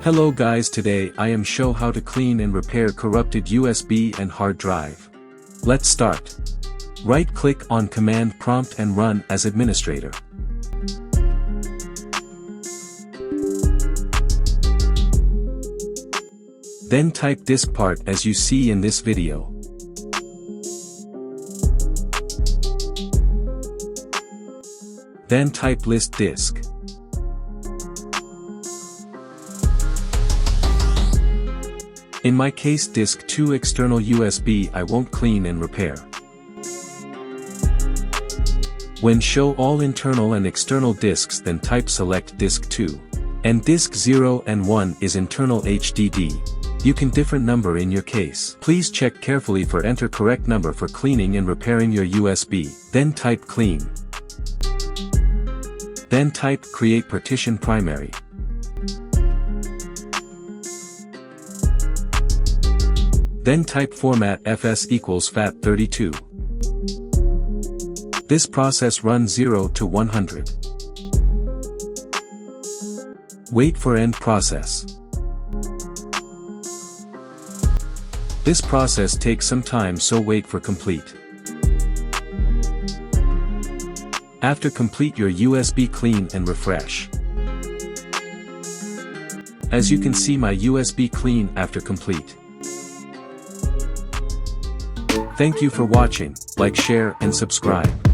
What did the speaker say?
Hello guys, today I am show how to clean and repair corrupted USB and hard drive. Let's start. Right click on command prompt and run as administrator. Then type disk part as you see in this video. Then type list disk. In my case disk 2 external USB I won't clean and repair. When show all internal and external disks then type select disk 2. And disk 0 and 1 is internal HDD. You can different number in your case. Please check carefully for enter correct number for cleaning and repairing your USB. Then type clean. Then type create partition primary. Then type format fs equals FAT32. This process runs 0 to 100. Wait for end process. This process takes some time, so wait for complete. After complete your USB clean and refresh. As you can see my USB clean after complete. Thank you for watching, like, share and subscribe.